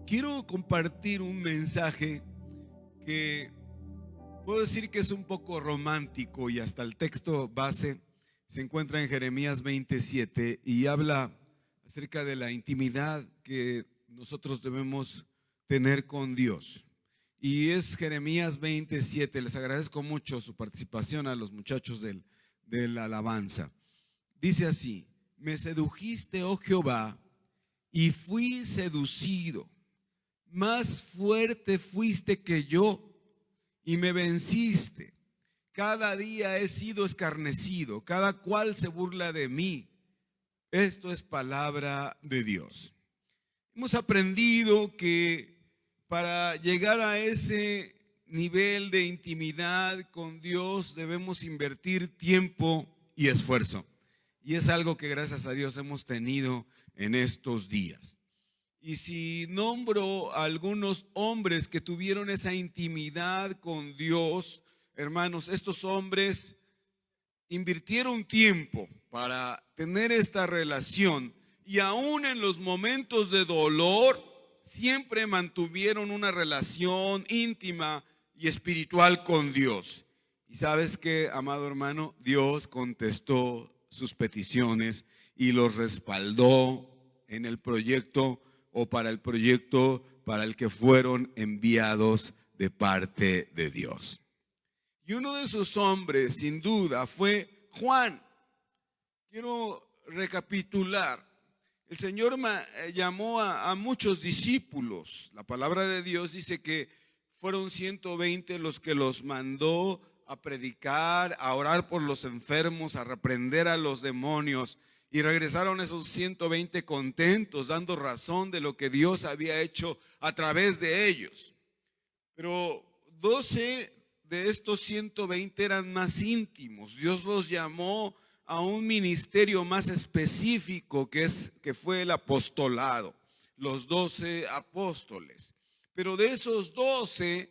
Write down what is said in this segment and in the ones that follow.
quiero compartir un mensaje que puedo decir que es un poco romántico, y hasta el texto base se encuentra en Jeremías 27 y habla acerca de la intimidad que nosotros debemos tener con Dios. Y es Jeremías 27. Les agradezco mucho su participación a los muchachos de la alabanza. Dice así: me sedujiste, oh Jehová, y fui seducido. Más fuerte fuiste que yo y me venciste. Cada día he sido escarnecido, cada cual se burla de mí. Esto es palabra de Dios. Hemos aprendido que para llegar a ese nivel de intimidad con Dios debemos invertir tiempo y esfuerzo. Y es algo que gracias a Dios hemos tenido en estos días. Y si nombro a algunos hombres que tuvieron esa intimidad con Dios, hermanos, estos hombres invirtieron tiempo para tener esta relación, y aún en los momentos de dolor siempre mantuvieron una relación íntima y espiritual con Dios. Y sabes qué, amado hermano, Dios contestó sus peticiones y los respaldó en el proyecto, o para el proyecto para el que fueron enviados de parte de Dios. Y uno de esos hombres, sin duda, fue Juan. Quiero recapitular. El Señor llamó a muchos discípulos. La palabra de Dios dice que fueron 120 los que los mandó a predicar, a orar por los enfermos, a reprender a los demonios. Y regresaron esos 120 contentos, dando razón de lo que Dios había hecho a través de ellos. Pero 12 de estos 120 eran más íntimos. Dios los llamó a un ministerio más específico, que fue el apostolado, los 12 apóstoles. Pero de esos 12,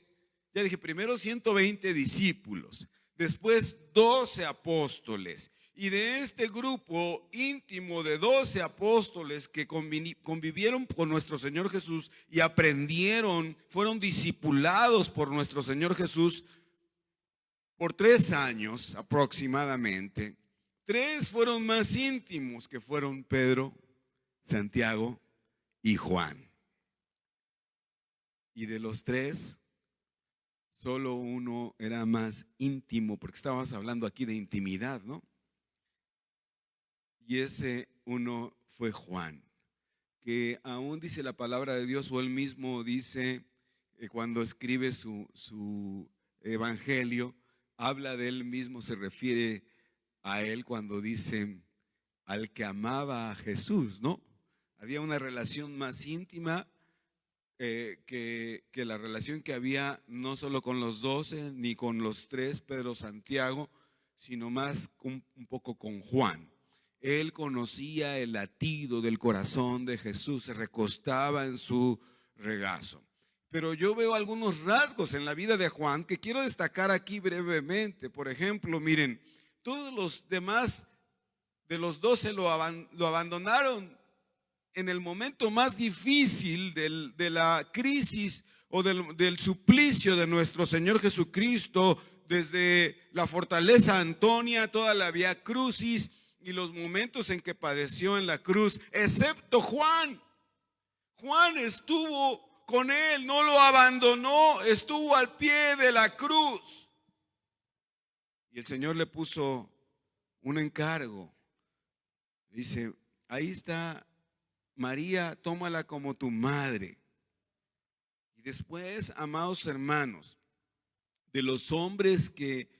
ya dije, primero 120 discípulos, después 12 apóstoles. Y de este grupo íntimo de 12 apóstoles que convivieron con nuestro Señor Jesús y aprendieron, fueron discipulados por nuestro Señor Jesús por 3 años aproximadamente, 3 fueron más íntimos, que fueron Pedro, Santiago y Juan. Y de los 3, solo uno era más íntimo, porque estábamos hablando aquí de intimidad, ¿no? Y ese uno fue Juan, que aún dice la palabra de Dios, o él mismo dice, cuando escribe su evangelio, habla de él mismo, se refiere a él cuando dice al que amaba a Jesús, ¿no? Había una relación más íntima que la relación que había no solo con los 12 ni con los 3, Pedro, Santiago, sino más un poco con Juan. Él conocía el latido del corazón de Jesús, se recostaba en su regazo. Pero yo veo algunos rasgos en la vida de Juan que quiero destacar aquí brevemente. Por ejemplo, miren, todos los demás de los 12 lo abandonaron en el momento más difícil de la crisis o del suplicio de nuestro Señor Jesucristo, desde la fortaleza Antonia, toda la Vía Crucis y los momentos en que padeció en la cruz, excepto Juan. Juan estuvo con él, no lo abandonó, estuvo al pie de la cruz. Y el Señor le puso un encargo. Dice, ahí está María, tómala como tu madre. Y después, amados hermanos, de los hombres que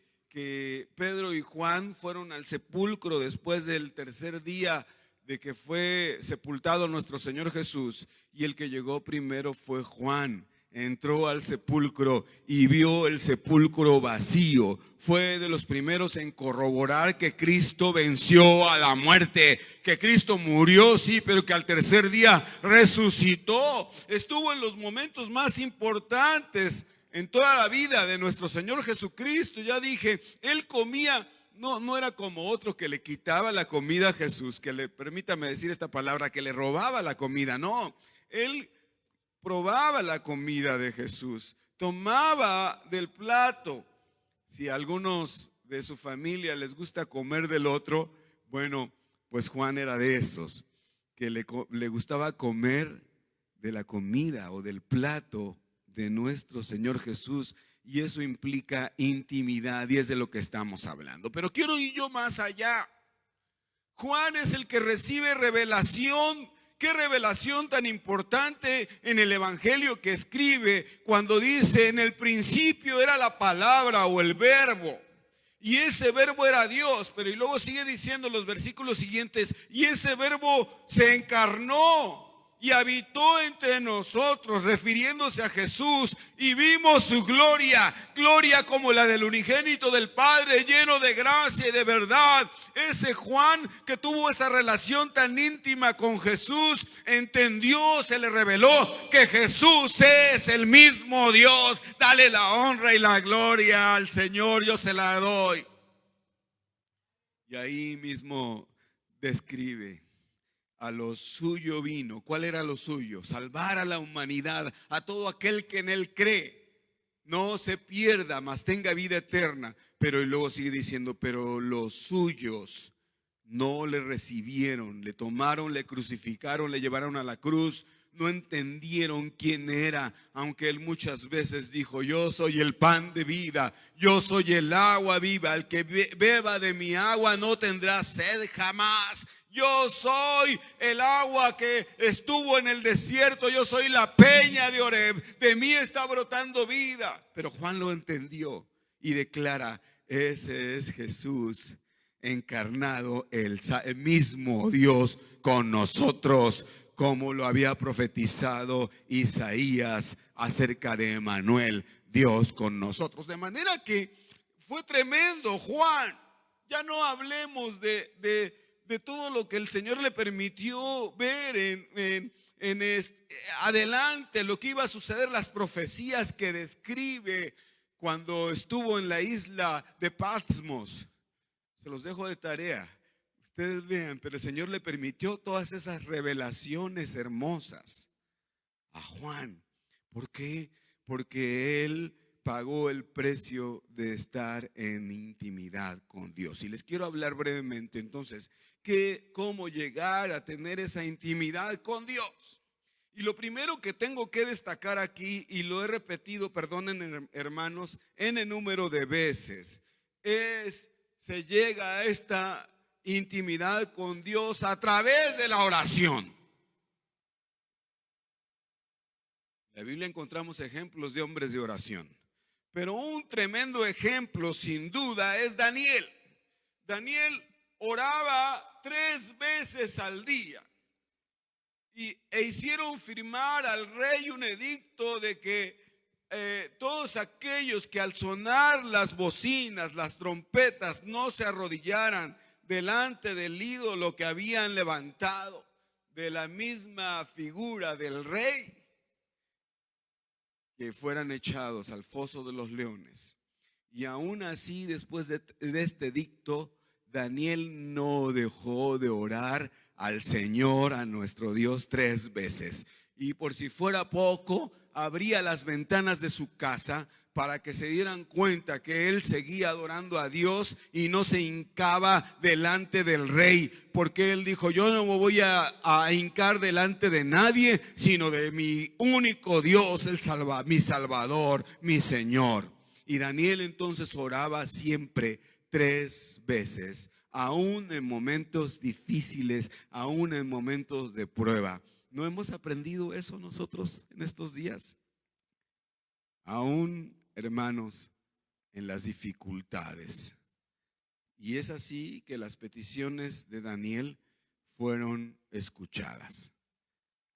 Pedro y Juan fueron al sepulcro después del tercer día de que fue sepultado nuestro Señor Jesús, y el que llegó primero fue Juan. Entró al sepulcro y vio el sepulcro vacío. Fue de los primeros en corroborar que Cristo venció a la muerte, que Cristo murió, sí, pero que al tercer día resucitó. Estuvo en los momentos más importantes en toda la vida de nuestro Señor Jesucristo. Ya dije, Él comía, no era como otro que le quitaba la comida a Jesús, permítame decir esta palabra, que le robaba la comida. No, Él probaba la comida de Jesús, tomaba del plato. Si a algunos de su familia les gusta comer del otro, bueno, pues Juan era de esos, que le gustaba comer de la comida o del plato de nuestro Señor Jesús, y eso implica intimidad, y es de lo que estamos hablando. Pero quiero ir yo más allá. Juan es el que recibe revelación. Qué revelación tan importante en el evangelio que escribe cuando dice: en el principio era la palabra o el verbo, y ese verbo era Dios. Pero y luego sigue diciendo los versículos siguientes: y ese verbo se encarnó y habitó entre nosotros, refiriéndose a Jesús, y vimos su gloria, gloria como la del unigénito del Padre, lleno de gracia y de verdad. Ese Juan que tuvo esa relación tan íntima con Jesús, entendió, se le reveló que Jesús es el mismo Dios. Dale la honra y la gloria al Señor, yo se la doy. Y ahí mismo describe: a lo suyo vino. ¿Cuál era lo suyo? Salvar a la humanidad, a todo aquel que en él cree no se pierda, mas tenga vida eterna. Pero y luego sigue diciendo: pero los suyos no le recibieron, le tomaron, le crucificaron, le llevaron a la cruz, no entendieron quién era, aunque él muchas veces dijo: yo soy el pan de vida, yo soy el agua viva, el que beba de mi agua no tendrá sed jamás. Yo soy el agua que estuvo en el desierto, yo soy la peña de Oreb, de mí está brotando vida. Pero Juan lo entendió y declara: ese es Jesús encarnado, el mismo Dios con nosotros, como lo había profetizado Isaías acerca de Emmanuel, Dios con nosotros. De manera que fue tremendo. Juan, ya no hablemos de todo lo que el Señor le permitió ver adelante, lo que iba a suceder, las profecías que describe cuando estuvo en la isla de Patmos. Se los dejo de tarea, ustedes vean, pero el Señor le permitió todas esas revelaciones hermosas a Juan. ¿Por qué? Porque él pagó el precio de estar en intimidad con Dios. Y les quiero hablar brevemente entonces cómo llegar a tener esa intimidad con Dios. Y lo primero que tengo que destacar aquí, y lo he repetido, perdonen hermanos, en el número de veces, se llega a esta intimidad con Dios a través de la oración. En la Biblia encontramos ejemplos de hombres de oración, pero un tremendo ejemplo sin duda es Daniel. Daniel oraba 3 veces al día e hicieron firmar al rey un edicto de que todos aquellos que al sonar las bocinas, las trompetas, no se arrodillaran delante del ídolo que habían levantado de la misma figura del rey, que fueran echados al foso de los leones. Y aún así, después de este edicto, Daniel no dejó de orar al Señor, a nuestro Dios, 3 veces. Y por si fuera poco, abría las ventanas de su casa para que se dieran cuenta que él seguía adorando a Dios y no se hincaba delante del rey, porque él dijo: yo no me voy a hincar delante de nadie, sino de mi único Dios, mi Salvador, mi Señor. Y Daniel entonces oraba siempre 3 veces, aún en momentos difíciles, aún en momentos de prueba. ¿No hemos aprendido eso nosotros en estos días? Aún, hermanos, en las dificultades. Y es así que las peticiones de Daniel fueron escuchadas.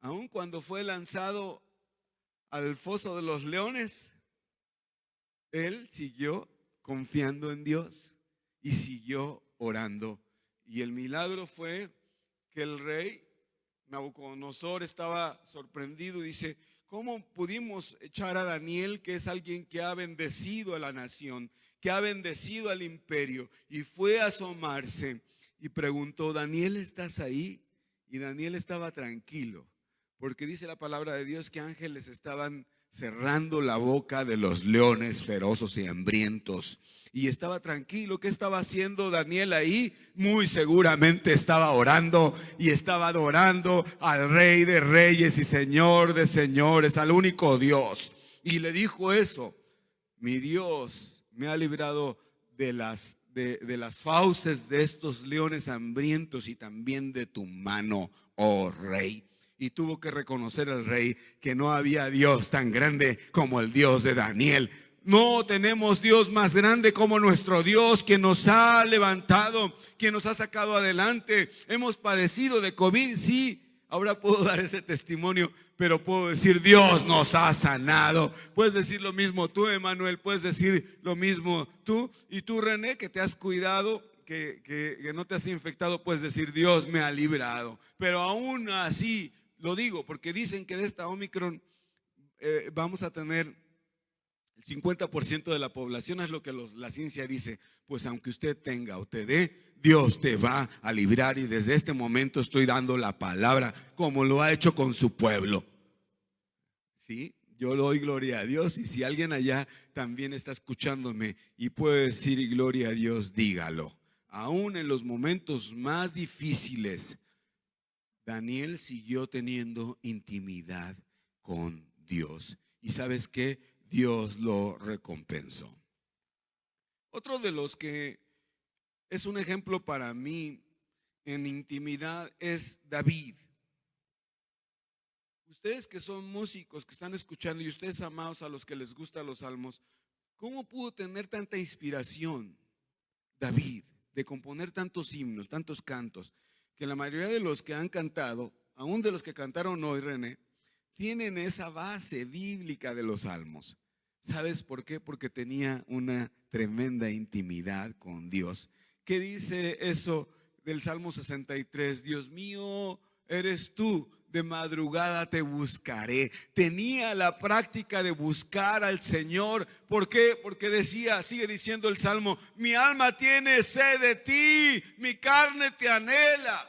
Aún cuando fue lanzado al foso de los leones, él siguió confiando en Dios y siguió orando. Y el milagro fue que el rey Nabucodonosor estaba sorprendido y dice: ¿cómo pudimos echar a Daniel, que es alguien que ha bendecido a la nación, que ha bendecido al imperio? Y fue a asomarse y preguntó: Daniel, ¿estás ahí? Y Daniel estaba tranquilo, porque dice la palabra de Dios que ángeles estaban cerrando la boca de los leones feroces y hambrientos. Y estaba tranquilo. ¿Qué estaba haciendo Daniel ahí? Muy seguramente estaba orando y estaba adorando al Rey de Reyes y Señor de Señores, al único Dios. Y le dijo eso: mi Dios me ha librado de las fauces de estos leones hambrientos y también de tu mano, oh Rey. Y tuvo que reconocer el rey que no había Dios tan grande como el Dios de Daniel. No tenemos Dios más grande como nuestro Dios, que nos ha levantado, que nos ha sacado adelante. Hemos padecido de COVID, sí. Ahora puedo dar ese testimonio, pero puedo decir: Dios nos ha sanado. Puedes decir lo mismo tú, Emanuel. Puedes decir lo mismo tú. Y tú, René, que te has cuidado, que no te has infectado, puedes decir: Dios me ha librado. Pero aún así, lo digo porque dicen que de esta Omicron vamos a tener el 50% de la población, es lo que la ciencia dice. Pues aunque usted tenga o te dé, Dios te va a librar, y desde este momento estoy dando la palabra como lo ha hecho con su pueblo. ¿Sí? Yo le doy gloria a Dios, y si alguien allá también está escuchándome y puede decir gloria a Dios, dígalo. Aún en los momentos más difíciles, Daniel siguió teniendo intimidad con Dios. ¿Y sabes qué? Dios lo recompensó. Otro de los que es un ejemplo para mí en intimidad es David. Ustedes que son músicos, que están escuchando, y ustedes, amados, a los que les gustan los salmos, ¿cómo pudo tener tanta inspiración David de componer tantos himnos, tantos cantos? Que la mayoría de los que han cantado, aún de los que cantaron hoy, René, tienen esa base bíblica de los salmos. ¿Sabes por qué? Porque tenía una tremenda intimidad con Dios. ¿Qué dice eso del Salmo 63? Dios mío, eres tú, de madrugada te buscaré. Tenía la práctica de buscar al Señor. ¿Por qué? Porque decía, sigue diciendo el Salmo: mi alma tiene sed de ti, mi carne te anhela.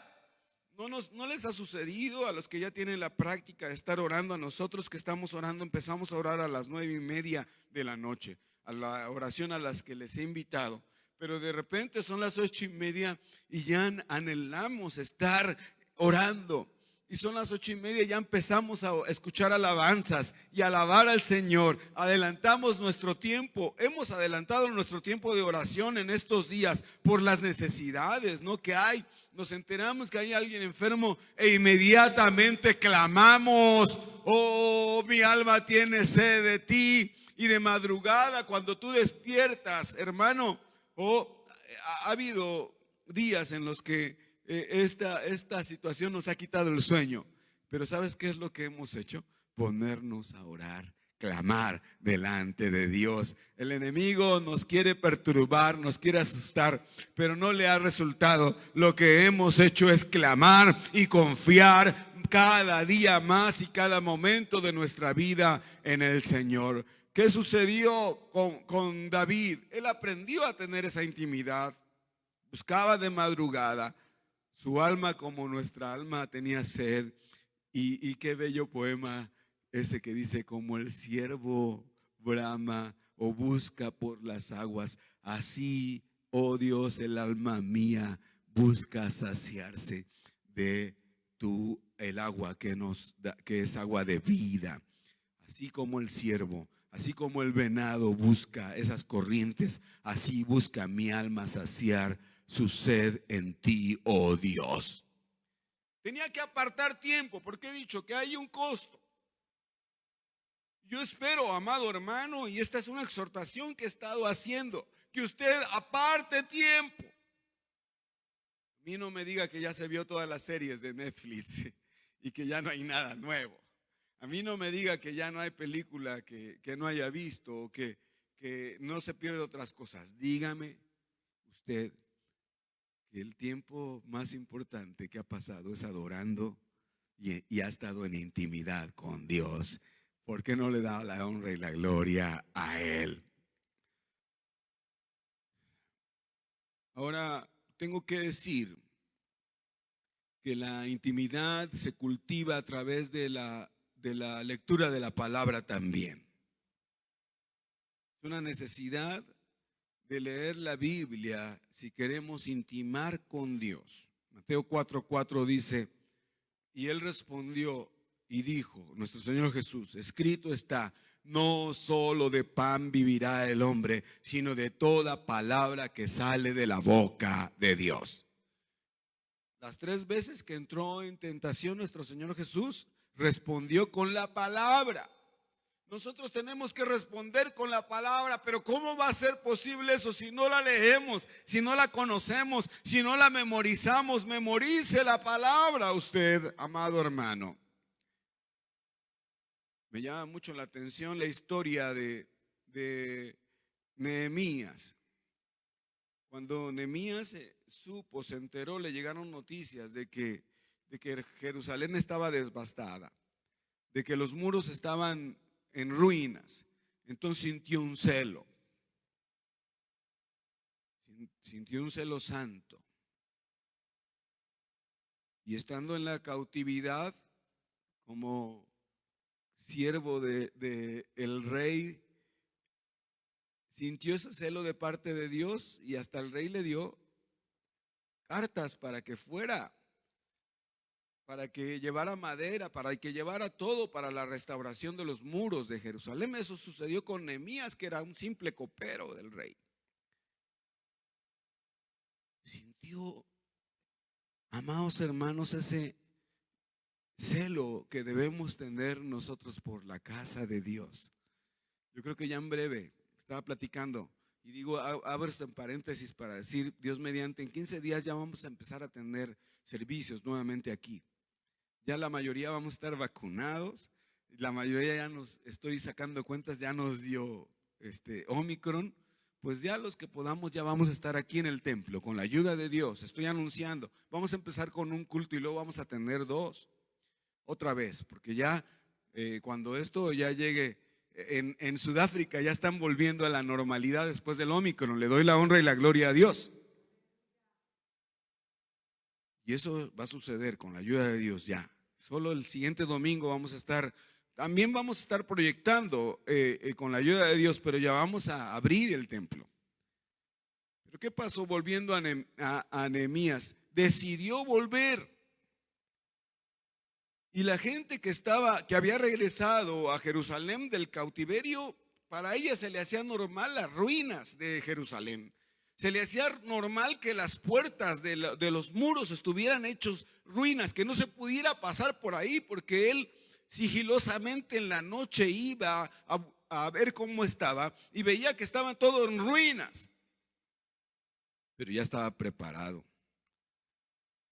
¿No les ha sucedido a los que ya tienen la práctica de estar orando? A nosotros que estamos orando, empezamos a orar a las 9:30 de la noche, a la oración a las que les he invitado, pero de repente son las 8:30 y ya anhelamos estar orando. Y son las 8:30, ya empezamos a escuchar alabanzas y alabar al Señor. Adelantamos nuestro tiempo, hemos adelantado nuestro tiempo de oración en estos días por las necesidades, ¿no?, que hay. Nos enteramos que hay alguien enfermo e inmediatamente clamamos: oh, mi alma tiene sed de ti. Y de madrugada, cuando tú despiertas, hermano, ha habido días en los que esta situación nos ha quitado el sueño. Pero ¿sabes qué es lo que hemos hecho? Ponernos a orar, clamar delante de Dios. El enemigo nos quiere perturbar, nos quiere asustar, pero no le ha resultado. Lo que hemos hecho es clamar y confiar cada día más y cada momento de nuestra vida en el Señor. ¿Qué sucedió con David? Él aprendió a tener esa intimidad. Buscaba de madrugada. Su alma, como nuestra alma, tenía sed. Y qué bello poema ese que dice: como el ciervo brama o busca por las aguas, así, oh Dios, el alma mía busca saciarse de el agua que nos da, que es agua de vida. Así como el ciervo, así como el venado busca esas corrientes, así busca mi alma saciar su sed en ti, oh Dios. Tenía que apartar tiempo, porque he dicho que hay un costo. Yo espero, amado hermano, y esta es una exhortación que he estado haciendo, que usted aparte tiempo. A mí no me diga que ya se vio todas las series de Netflix y que ya no hay nada nuevo. A mí no me diga que ya no hay película que no haya visto, o que no se pierde otras cosas. Dígame usted que el tiempo más importante que ha pasado es adorando y ha estado en intimidad con Dios. ¿Por qué no le da la honra y la gloria a Él? Ahora tengo que decir que la intimidad se cultiva a través de la lectura de la palabra también. Es una necesidad de leer la Biblia si queremos intimar con Dios. Mateo 4:4 dice: y él respondió y dijo, nuestro Señor Jesús, escrito está, no solo de pan vivirá el hombre, sino de toda palabra que sale de la boca de Dios. Las 3 veces que entró en tentación nuestro Señor Jesús respondió con la palabra. Nosotros tenemos que responder con la palabra, pero ¿cómo va a ser posible eso si no la leemos, si no la conocemos, si no la memorizamos? Memorice la palabra usted, amado hermano. Me llama mucho la atención la historia de Nehemías. Cuando Nehemías se enteró, le llegaron noticias de que Jerusalén estaba devastada, de que los muros estaban en ruinas. Entonces sintió un celo santo. Y estando en la cautividad, como siervo de el rey, sintió ese celo de parte de Dios, y hasta el rey le dio cartas para que fuera, para que llevara madera, para que llevara todo para la restauración de los muros de Jerusalén. Eso sucedió con Nehemías, que era un simple copero del rey. Sintió, amados hermanos, ese celo que debemos tener nosotros por la casa de Dios. Yo creo que ya en breve, estaba platicando y digo, abro esto en paréntesis para decir, Dios mediante, en 15 días ya vamos a empezar a tener servicios nuevamente aquí. Ya la mayoría vamos a estar vacunados, la mayoría ya estoy sacando cuentas, ya nos dio Omicron. Pues ya los que podamos ya vamos a estar aquí en el templo con la ayuda de Dios. Estoy anunciando, vamos a empezar con un culto y luego vamos a tener 2 otra vez, porque ya cuando esto ya llegue en Sudáfrica, ya están volviendo a la normalidad después del Omicron. Le doy la honra y la gloria a Dios. Y eso va a suceder con la ayuda de Dios ya. Solo el siguiente domingo también vamos a estar proyectando con la ayuda de Dios, pero ya vamos a abrir el templo. Pero ¿qué pasó? Volviendo a Nehemías, decidió volver. Y la gente que había regresado a Jerusalén del cautiverio, para ella se le hacía normal las ruinas de Jerusalén. Se le hacía normal que las puertas de los muros estuvieran hechos ruinas, que no se pudiera pasar por ahí, porque él sigilosamente en la noche iba a ver cómo estaba y veía que estaban todo en ruinas. Pero ya estaba preparado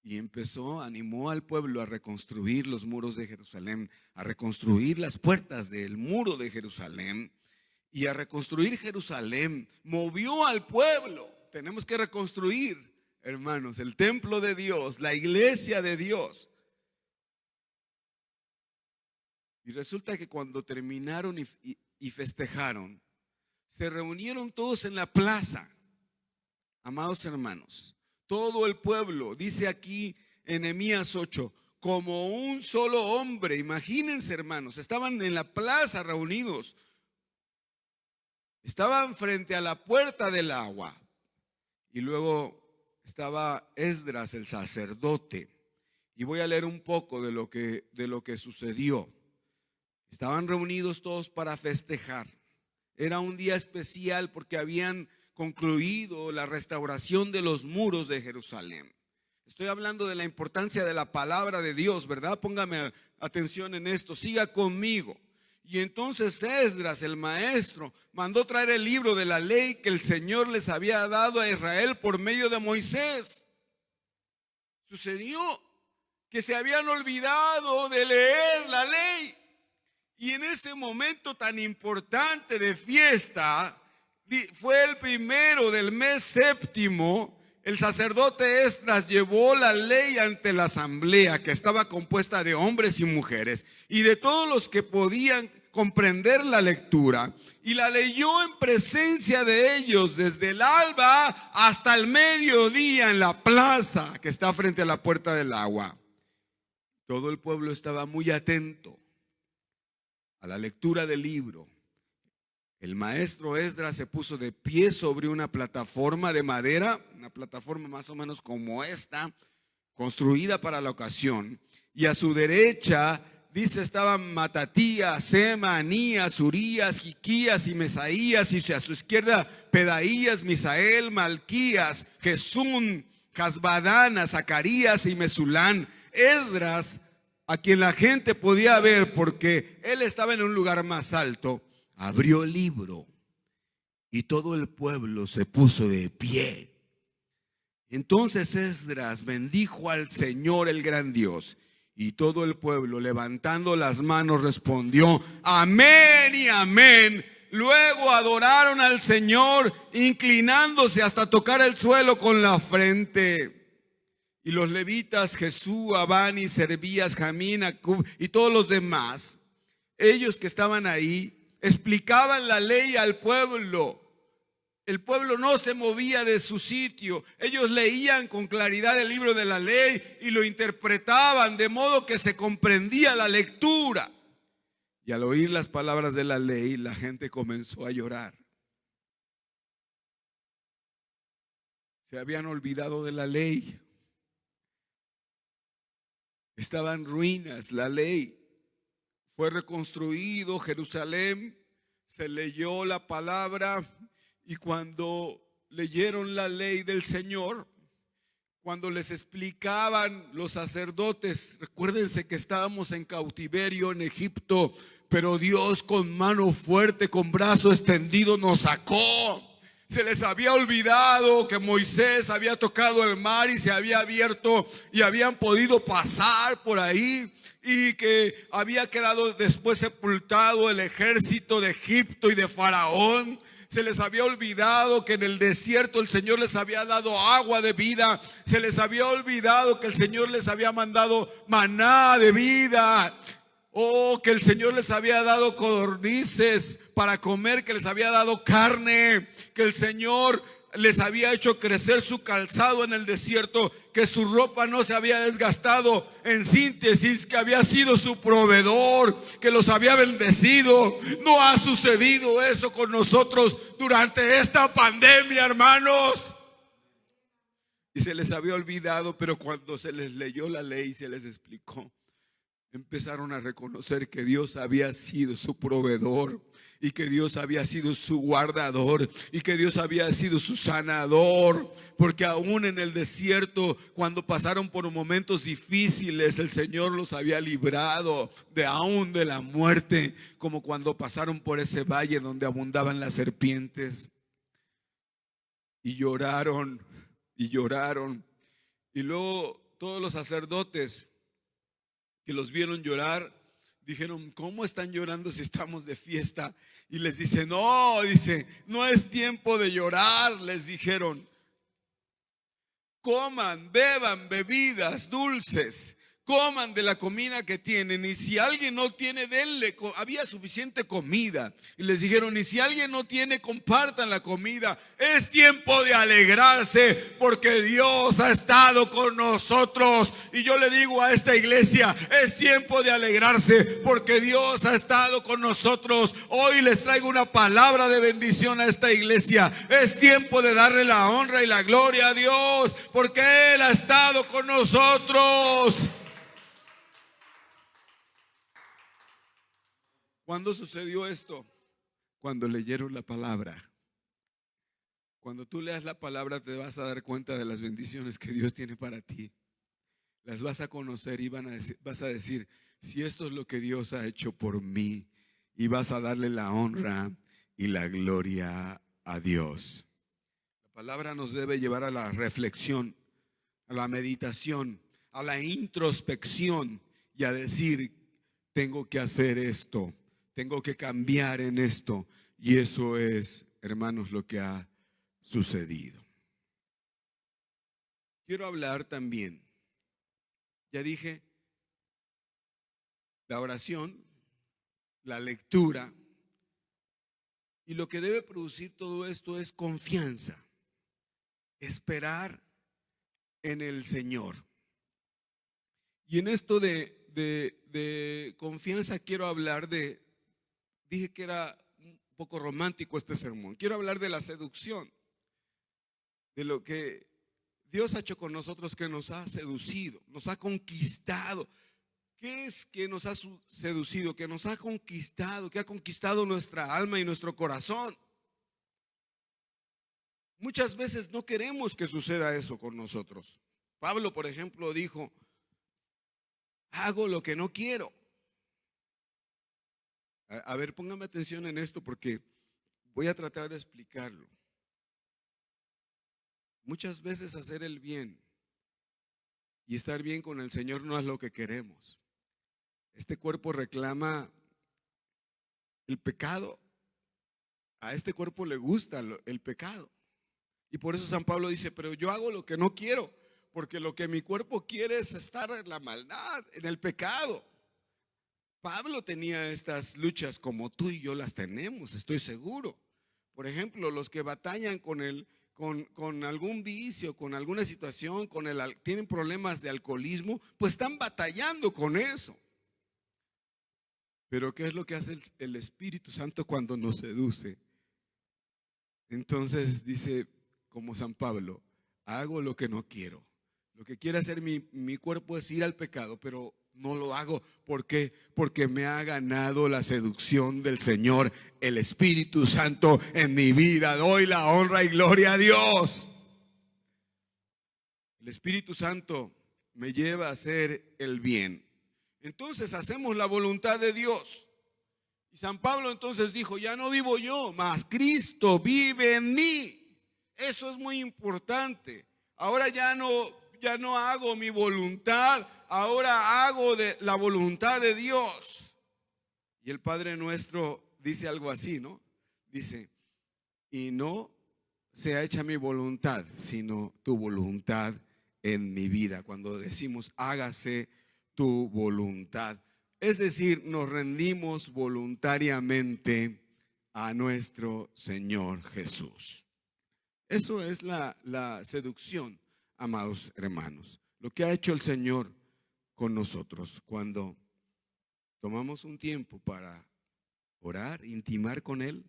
y animó al pueblo a reconstruir los muros de Jerusalén, a reconstruir las puertas del muro de Jerusalén y a reconstruir Jerusalén. Movió al pueblo. Tenemos que reconstruir, hermanos, el templo de Dios, la iglesia de Dios. Y resulta que cuando terminaron y festejaron, se reunieron todos en la plaza. Amados hermanos, todo el pueblo, dice aquí en Nehemías 8, como un solo hombre. Imagínense, hermanos, estaban en la plaza reunidos. Estaban frente a la puerta del agua. Y luego estaba Esdras, el sacerdote. Y voy a leer un poco de lo que sucedió. Estaban reunidos todos para festejar. Era un día especial porque habían concluido la restauración de los muros de Jerusalén. Estoy hablando de la importancia de la palabra de Dios, ¿verdad? Póngame atención en esto, siga conmigo. Y entonces Esdras, el maestro, mandó traer el libro de la ley que el Señor les había dado a Israel por medio de Moisés. Sucedió que se habían olvidado de leer la ley. Y en ese momento tan importante de fiesta, fue el primero del mes séptimo, el sacerdote Esdras llevó la ley ante la asamblea, que estaba compuesta de hombres y mujeres, y de todos los que podían comprender la lectura y la leyó en presencia de ellos desde el alba hasta el mediodía en la plaza que está frente a la puerta del agua. Todo el pueblo estaba muy atento a la lectura del libro. El maestro Esdras se puso de pie sobre una plataforma de madera, una plataforma más o menos como esta, construida para la ocasión, y a su derecha, dice, estaban Matatías, Sema, Anías, Urías, Hiquías y Mesaías, y a su izquierda Pedaías, Misael, Malquías, Jesún, Casbadana, Zacarías y Mesulán. Esdras, a quien la gente podía ver porque él estaba en un lugar más alto, abrió el libro y todo el pueblo se puso de pie. Entonces Esdras bendijo al Señor el gran Dios, y todo el pueblo, levantando las manos, respondió: amén y amén. Luego adoraron al Señor, inclinándose hasta tocar el suelo con la frente. Y los levitas, Jesús, Abani, Servías, Jamín, Acub y todos los demás, ellos que estaban ahí, explicaban la ley al pueblo. El pueblo no se movía de su sitio. Ellos leían con claridad el libro de la ley y lo interpretaban de modo que se comprendía la lectura. Y al oír las palabras de la ley, la gente comenzó a llorar. Se habían olvidado de la ley. Estaba en ruinas la ley. Fue reconstruido Jerusalén, se leyó la palabra. Y cuando leyeron la ley del Señor, cuando les explicaban los sacerdotes, recuérdense que estábamos en cautiverio en Egipto, pero Dios con mano fuerte, con brazo extendido nos sacó. Se les había olvidado que Moisés había tocado el mar y se había abierto y habían podido pasar por ahí, y que había quedado después sepultado el ejército de Egipto y de Faraón. Se les había olvidado que en el desierto el Señor les había dado agua de vida. Se les había olvidado que el Señor les había mandado maná de vida. Que el Señor les había dado codornices para comer, que les había dado carne, que el Señor les había hecho crecer su calzado en el desierto, que su ropa no se había desgastado. En síntesis, que había sido su proveedor, que los había bendecido. No ha sucedido eso con nosotros durante esta pandemia, hermanos. Y se les había olvidado, pero cuando se les leyó la ley y se les explicó, empezaron a reconocer que Dios había sido su proveedor, y que Dios había sido su guardador, y que Dios había sido su sanador. Porque aún en el desierto, cuando pasaron por momentos difíciles, el Señor los había librado aún de la muerte, como cuando pasaron por ese valle donde abundaban las serpientes. Y lloraron, y lloraron. Y luego todos los sacerdotes que los vieron llorar dijeron: ¿cómo están llorando si estamos de fiesta? Y les dice: no es tiempo de llorar. Les dijeron: coman, beban bebidas dulces, coman de la comida que tienen, y si alguien no tiene, denle. Había suficiente comida. Y les dijeron: y si alguien no tiene, compartan la comida. Es tiempo de alegrarse, porque Dios ha estado con nosotros. Y yo le digo a esta iglesia: es tiempo de alegrarse, porque Dios ha estado con nosotros. Hoy les traigo una palabra de bendición a esta iglesia. Es tiempo de darle la honra y la gloria a Dios, porque Él ha estado con nosotros. ¿Cuándo sucedió esto? Cuando leyeron la palabra. Cuando tú leas la palabra, te vas a dar cuenta de las bendiciones que Dios tiene para ti. Las vas a conocer y vas a decir: si esto es lo que Dios ha hecho por mí, y vas a darle la honra y la gloria a Dios. La palabra nos debe llevar a la reflexión, a la meditación, a la introspección, y a decir: tengo que hacer esto. Tengo que cambiar en esto. Y eso es, hermanos, lo que ha sucedido. Quiero hablar también, ya dije, la oración, la lectura. Y lo que debe producir todo esto es confianza, esperar en el Señor. Y en esto de confianza quiero hablar dije que era un poco romántico este sermón. Quiero hablar de la seducción, de lo que Dios ha hecho con nosotros, que nos ha seducido, nos ha conquistado. ¿Qué es que nos ha seducido? Que nos ha conquistado, que ha conquistado nuestra alma y nuestro corazón. Muchas veces no queremos que suceda eso con nosotros. Pablo, por ejemplo, dijo: hago lo que no quiero. A ver, póngame atención en esto porque voy a tratar de explicarlo. Muchas veces hacer el bien y estar bien con el Señor no es lo que queremos. Este cuerpo reclama el pecado. A este cuerpo le gusta el pecado. Y por eso San Pablo dice: pero yo hago lo que no quiero, porque lo que mi cuerpo quiere es estar en la maldad, en el pecado. Pablo tenía estas luchas como tú y yo las tenemos, estoy seguro. Por ejemplo, los que batallan con algún vicio, con alguna situación, tienen problemas de alcoholismo, pues están batallando con eso. Pero ¿qué es lo que hace el Espíritu Santo cuando nos seduce? Entonces dice, como San Pablo: hago lo que no quiero. Lo que quiere hacer mi cuerpo es ir al pecado, pero no lo hago. ¿Por qué? Porque me ha ganado la seducción del Señor, el Espíritu Santo en mi vida. Doy la honra y gloria a Dios. El Espíritu Santo me lleva a hacer el bien. Entonces hacemos la voluntad de Dios. Y San Pablo entonces dijo: ya no vivo yo, mas Cristo vive en mí. Eso es muy importante. Ahora ya no hago mi voluntad, ahora hago la voluntad de Dios. Y el Padre Nuestro dice algo así, ¿no? Dice: y no sea hecha mi voluntad, sino tu voluntad en mi vida. Cuando decimos hágase tu voluntad, es decir, nos rendimos voluntariamente a nuestro Señor Jesús. Eso es la seducción, amados hermanos. Lo que ha hecho el Señor con nosotros cuando tomamos un tiempo para orar, intimar con Él,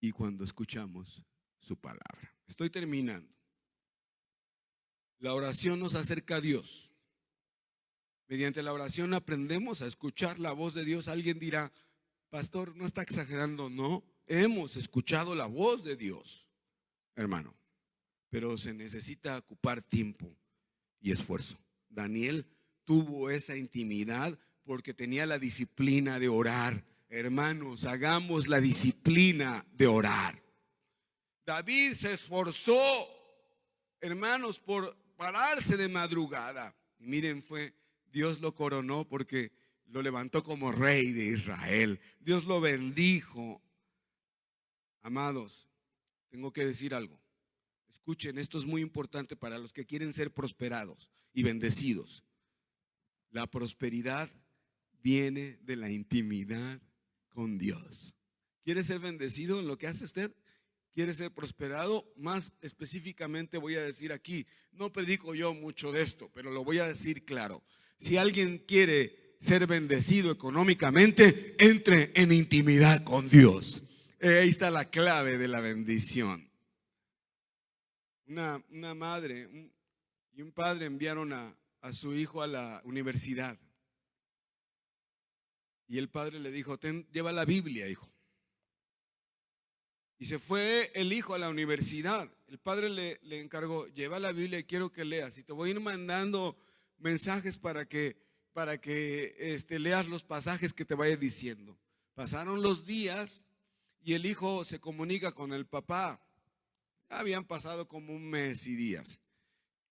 y cuando escuchamos su palabra. Estoy terminando. La oración nos acerca a Dios. Mediante la oración aprendemos a escuchar la voz de Dios. Alguien dirá: pastor, ¿no está exagerando? No, hemos escuchado la voz de Dios, hermano, pero se necesita ocupar tiempo y esfuerzo. Daniel tuvo esa intimidad porque tenía la disciplina de orar. Hermanos, hagamos la disciplina de orar. David se esforzó, hermanos, por pararse de madrugada. Y miren, Dios lo coronó porque lo levantó como rey de Israel. Dios lo bendijo. Amados, tengo que decir algo. Escuchen, esto es muy importante para los que quieren ser prosperados y bendecidos. La prosperidad viene de la intimidad con Dios. ¿Quiere ser bendecido en lo que hace usted? ¿Quiere ser prosperado? Más específicamente voy a decir aquí, no predico yo mucho de esto, pero lo voy a decir claro. Si alguien quiere ser bendecido económicamente, entre en intimidad con Dios. Ahí está la clave de la bendición. Una madre y un padre enviaron a su hijo a la universidad. Y el padre le dijo: lleva la Biblia, hijo. Y se fue el hijo a la universidad. El padre le encargó: lleva la Biblia y quiero que leas. Y te voy a ir mandando mensajes para que leas los pasajes que te vaya diciendo. Pasaron los días y el hijo se comunica con el papá. Habían pasado como un mes y días.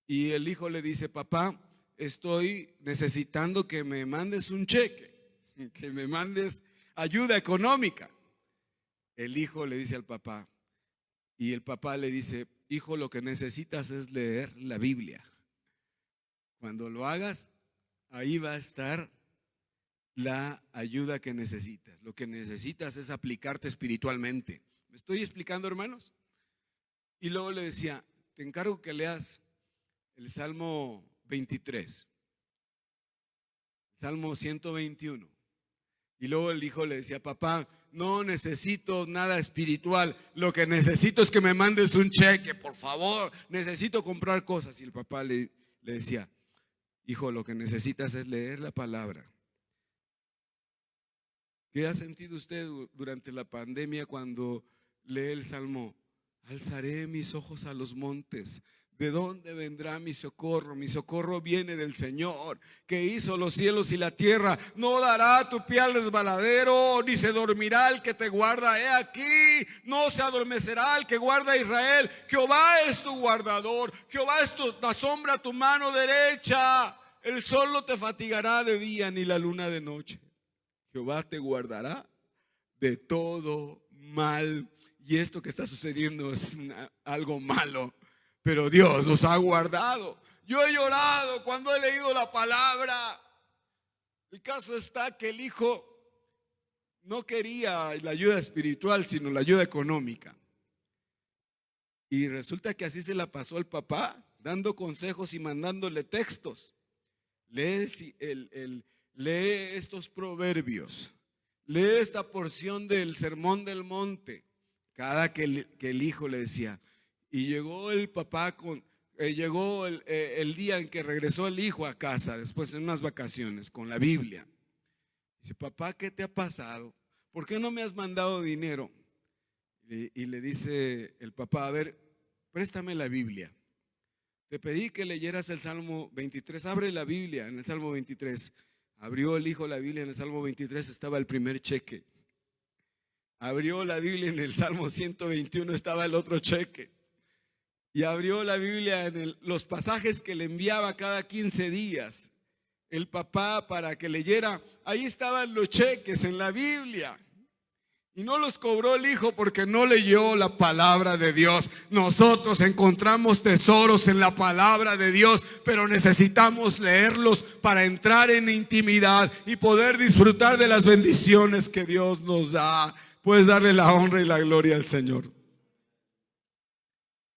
Y el hijo le dice: papá, estoy necesitando que me mandes un cheque, que me mandes ayuda económica. El hijo le dice al papá, y el papá le dice: hijo, lo que necesitas es leer la Biblia. Cuando lo hagas, ahí va a estar la ayuda que necesitas. Lo que necesitas es aplicarte espiritualmente. ¿Me estoy explicando, hermanos? Y luego le decía, te encargo que leas el Salmo 23, Salmo 121. Y luego el hijo le decía, papá, no necesito nada espiritual, lo que necesito es que me mandes un cheque, por favor, necesito comprar cosas. Y el papá le decía, hijo, lo que necesitas es leer la palabra. ¿Qué ha sentido usted durante la pandemia cuando lee el Salmo? Alzaré mis ojos a los montes. ¿De dónde vendrá mi socorro? Mi socorro viene del Señor, que hizo los cielos y la tierra. No dará tu pie al resbaladero, ni se dormirá el que te guarda. He aquí, no se adormecerá el que guarda a Israel. Jehová es tu guardador. Jehová es la sombra a tu mano derecha. El sol no te fatigará de día, ni la luna de noche. Jehová te guardará de todo mal. Y esto que está sucediendo es algo malo, pero Dios nos ha guardado. Yo he llorado cuando he leído la palabra. El caso está que el hijo no quería la ayuda espiritual, sino la ayuda económica. Y resulta que así se la pasó al papá, dando consejos y mandándole textos. Lee estos proverbios, lee esta porción del Sermón del Monte. Cada que el hijo le decía, y llegó el papá llegó el día en que regresó el hijo a casa, después de unas vacaciones, con la Biblia. Dice, papá, ¿qué te ha pasado? ¿Por qué no me has mandado dinero? Y le dice el papá, a ver, préstame la Biblia. Te pedí que leyeras el Salmo 23, abre la Biblia en el Salmo 23. Abrió el hijo la Biblia en el Salmo 23, estaba el primer cheque. Abrió la Biblia en el Salmo 121, estaba el otro cheque. Y abrió la Biblia en los pasajes que le enviaba cada 15 días el papá para que leyera. Ahí estaban los cheques en la Biblia. Y no los cobró el hijo porque no leyó la palabra de Dios. Nosotros encontramos tesoros en la palabra de Dios, pero necesitamos leerlos para entrar en intimidad y poder disfrutar de las bendiciones que Dios nos da. Puedes darle la honra y la gloria al Señor.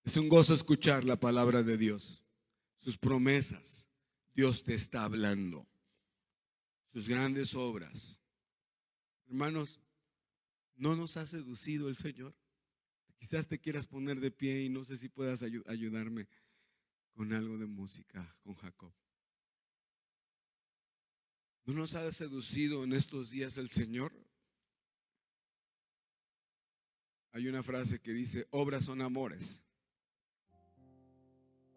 Es un gozo escuchar la palabra de Dios, sus promesas. Dios te está hablando, sus grandes obras. Hermanos, ¿no nos ha seducido el Señor? Quizás te quieras poner de pie y no sé si puedas ayudarme con algo de música con Jacob. ¿No nos ha seducido en estos días el Señor? Hay una frase que dice, obras son amores.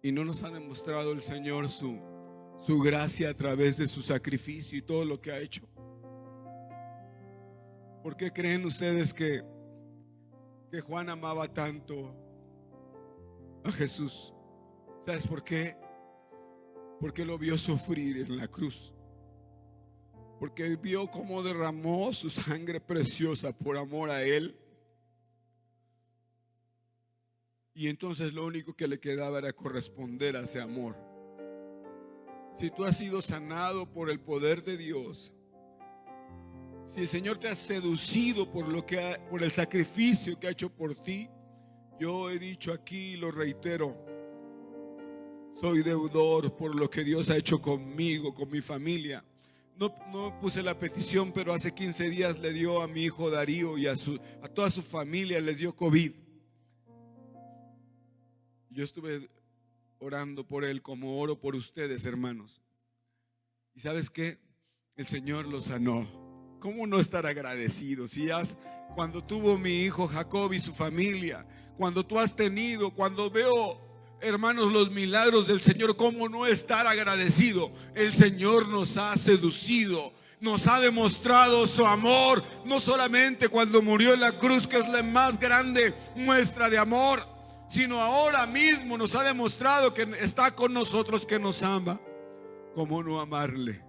Y no nos ha demostrado el Señor su gracia a través de su sacrificio y todo lo que ha hecho. ¿Por qué creen ustedes que Juan amaba tanto a Jesús? ¿Sabes por qué? Porque lo vio sufrir en la cruz. Porque vio cómo derramó su sangre preciosa por amor a Él. Y entonces lo único que le quedaba era corresponder a ese amor. Si tú has sido sanado por el poder de Dios, si el Señor te ha seducido por el sacrificio que ha hecho por ti, yo he dicho aquí y lo reitero, soy deudor por lo que Dios ha hecho conmigo, con mi familia. No puse la petición, pero hace 15 días le dio a mi hijo Darío y a toda su familia les dio COVID. Yo estuve orando por él como oro por ustedes, hermanos. ¿Y sabes qué? El Señor lo sanó. ¿Cómo no estar agradecido? Cuando tuvo mi hijo Jacob y su familia, cuando tú has tenido, cuando veo, hermanos, los milagros del Señor, ¿cómo no estar agradecido? El Señor nos ha seducido, nos ha demostrado su amor, no solamente cuando murió en la cruz, que es la más grande muestra de amor, sino ahora mismo nos ha demostrado que está con nosotros, que nos ama. ¿Cómo no amarle?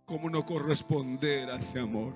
¿Cómo no corresponder a ese amor?